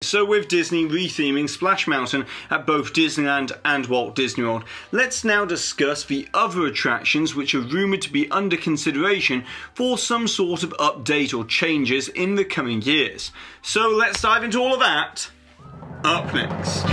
So with Disney retheming Splash Mountain at both Disneyland and Walt Disney World, let's now discuss the other attractions which are rumoured to be under consideration for some sort of update or changes in the coming years. So let's dive into all of that up next.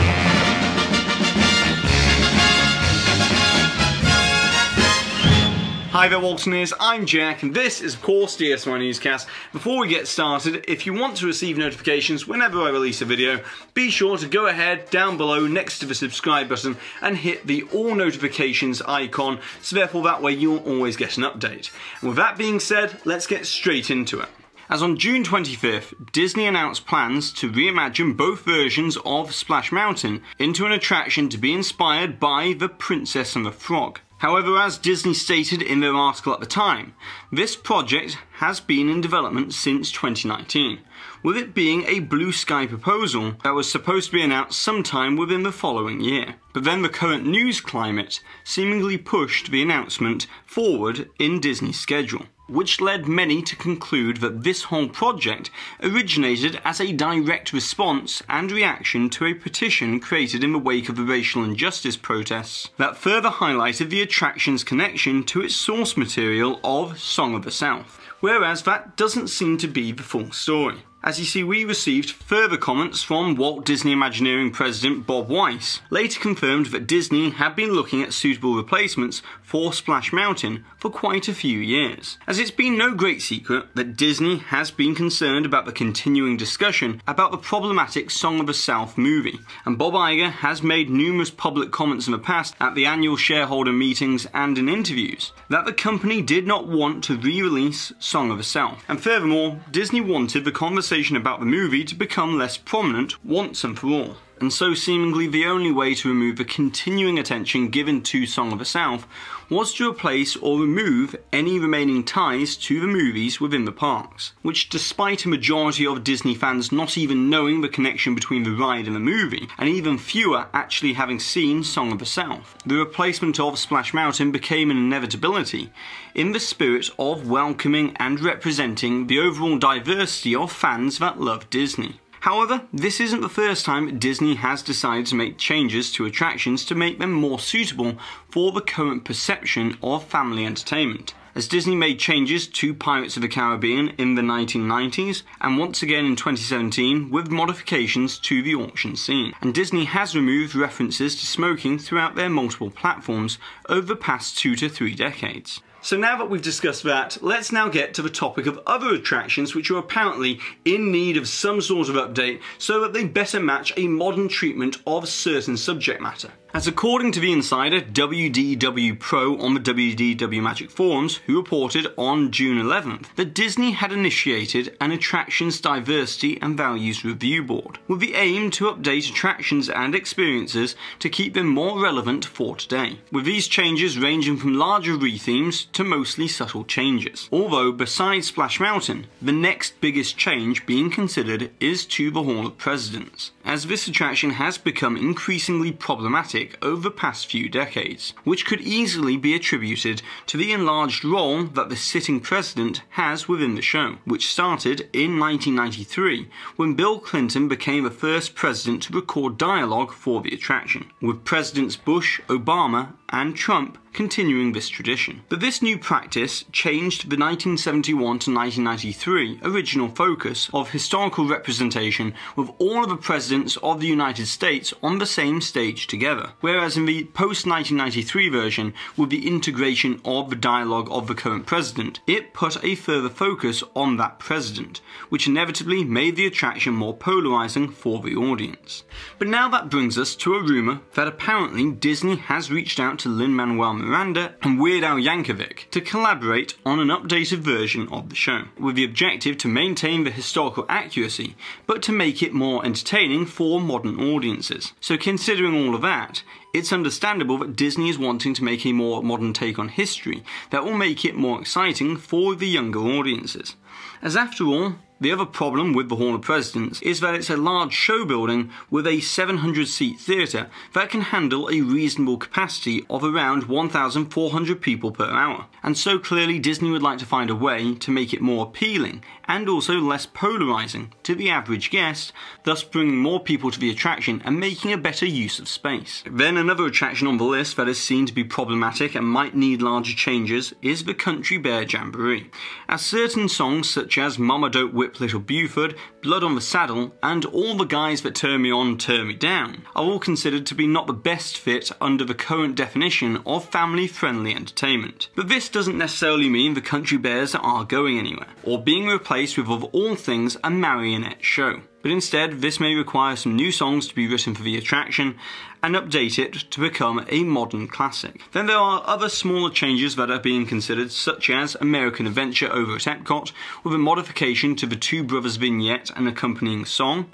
Hi there Waltoneers, I'm Jack and this is of course DSNY Newscast. Before we get started, if you want to receive notifications whenever I release a video, be sure to go ahead down below next to the subscribe button and hit the all notifications icon, so therefore that way you'll always get an update. And with that being said, let's get straight into it. As on June 25th, Disney announced plans to reimagine both versions of Splash Mountain into an attraction to be inspired by The Princess and the Frog. However, as Disney stated in their article at the time, this project has been in development since 2019, with it being a blue sky proposal that was supposed to be announced sometime within the following year. But then the current news climate seemingly pushed the announcement forward in Disney's schedule, which led many to conclude that this whole project originated as a direct response and reaction to a petition created in the wake of the racial injustice protests that further highlighted the attraction's connection to its source material of Song of the South. Whereas that doesn't seem to be the full story. As you see, we received further comments from Walt Disney Imagineering President Bob Weiss, later confirmed that Disney had been looking at suitable replacements for Splash Mountain for quite a few years. As it's been no great secret that Disney has been concerned about the continuing discussion about the problematic Song of the South movie, and Bob Iger has made numerous public comments in the past at the annual shareholder meetings and in interviews that the company did not want to re-release Song of the South. And furthermore, Disney wanted the conversation about the movie to become less prominent once and for all. And so seemingly the only way to remove the continuing attention given to Song of the South was to replace or remove any remaining ties to the movies within the parks, which despite a majority of Disney fans not even knowing the connection between the ride and the movie, and even fewer actually having seen Song of the South, the replacement of Splash Mountain became an inevitability in the spirit of welcoming and representing the overall diversity of fans that love Disney. However, this isn't the first time Disney has decided to make changes to attractions to make them more suitable for the current perception of family entertainment, as Disney made changes to Pirates of the Caribbean in the 1990s, and once again in 2017 with modifications to the auction scene. And Disney has removed references to smoking throughout their multiple platforms over the past 2 to 3 decades. So now that we've discussed that, let's now get to the topic of other attractions which are apparently in need of some sort of update so that they better match a modern treatment of certain subject matter. As according to the insider WDW Pro on the WDW Magic forums, who reported on June 11th that Disney had initiated an Attractions Diversity and Values Review Board, with the aim to update attractions and experiences to keep them more relevant for today, with these changes ranging from larger rethemes to mostly subtle changes. Although besides Splash Mountain, the next biggest change being considered is to the Hall of Presidents, as this attraction has become increasingly problematic over the past few decades, which could easily be attributed to the enlarged role that the sitting president has within the show, which started in 1993 when Bill Clinton became the first president to record dialogue for the attraction, with Presidents Bush, Obama and Trump continuing this tradition. But this new practice changed the 1971 to 1993 original focus of historical representation with all of the presidents of the United States on the same stage together, whereas in the post-1993 version, with the integration of the dialogue of the current president, it put a further focus on that president, which inevitably made the attraction more polarizing for the audience. But now that brings us to a rumor that apparently Disney has reached out to Lin-Manuel Miranda and Weird Al Yankovic to collaborate on an updated version of the show, with the objective to maintain the historical accuracy, but to make it more entertaining for modern audiences. So considering all of that, it's understandable that Disney is wanting to make a more modern take on history that will make it more exciting for the younger audiences. As after all, The other problem with the Hall of Presidents is that it's a large show building with a 700-seat theatre that can handle a reasonable capacity of around 1,400 people per hour. And so clearly Disney would like to find a way to make it more appealing and also less polarising to the average guest, thus bringing more people to the attraction and making a better use of space. Then another attraction on the list that is seen to be problematic and might need larger changes is the Country Bear Jamboree, as certain songs such as Mama Don't Whip Little Buford, Blood on the Saddle, and All the Guys That Turn Me On, Turn Me Down are all considered to be not the best fit under the current definition of family-friendly entertainment. But this doesn't necessarily mean the Country Bears are going anywhere, or being replaced with, of all things, a marionette show. But instead, this may require some new songs to be written for the attraction and update it to become a modern classic. Then there are other smaller changes that are being considered, such as American Adventure over at Epcot, with a modification to the Two Brothers vignette and accompanying song,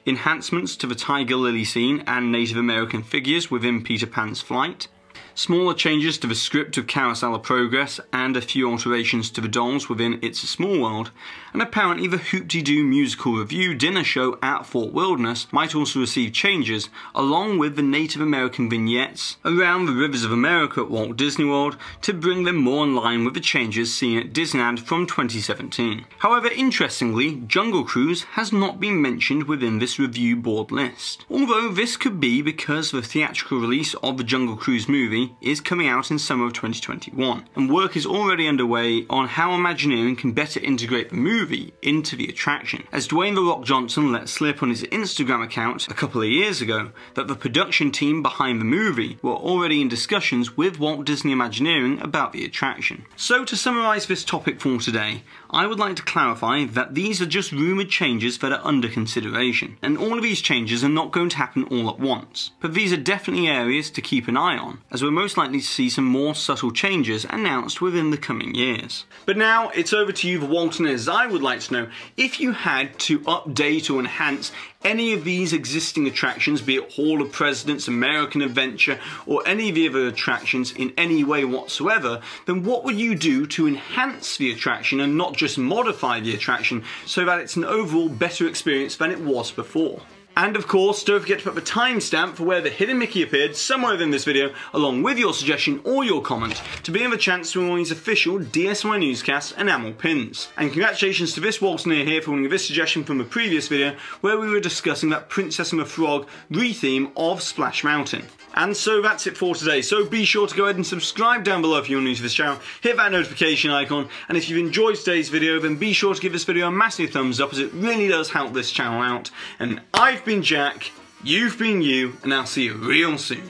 enhancements to the Tiger Lily scene and Native American figures within Peter Pan's flight, smaller changes to the script of Carousel of Progress and a few alterations to the dolls within It's a Small World, and apparently the Hoop-Dee-Doo musical review dinner show at Fort Wilderness might also receive changes, along with the Native American vignettes around the rivers of America at Walt Disney World to bring them more in line with the changes seen at Disneyland from 2017. However, interestingly, Jungle Cruise has not been mentioned within this review board list, although this could be because the theatrical release of the Jungle Cruise movie is coming out in summer of 2021, and work is already underway on how Imagineering can better integrate the movie into the attraction, as Dwayne "The Rock" Johnson let slip on his Instagram account a couple of years ago that the production team behind the movie were already in discussions with Walt Disney Imagineering about the attraction. So to summarise this topic for today, I would like to clarify that these are just rumoured changes that are under consideration, and all of these changes are not going to happen all at once, but these are definitely areas to keep an eye on, as we're most likely to see some more subtle changes announced within the coming years. But now it's over to you, the Waltoners. I would like to know if you had to update or enhance any of these existing attractions, be it Hall of Presidents, American Adventure, or any of the other attractions in any way whatsoever, then what would you do to enhance the attraction and not just modify the attraction so that it's an overall better experience than it was before? And of course, don't forget to put the timestamp for where the hidden Mickey appeared somewhere within this video, along with your suggestion or your comment, to be in the chance to win one of these official DSNY Newscast enamel pins. And congratulations to this Waltoner here for winning this suggestion from a previous video where we were discussing that Princess and the Frog re-theme of Splash Mountain. And so that's it for today, so be sure to go ahead and subscribe down below if you're new to this channel, hit that notification icon, and if you've enjoyed today's video then be sure to give this video a massive thumbs up, as it really does help this channel out. And I've been Jack, you've been you, and I'll see you real soon.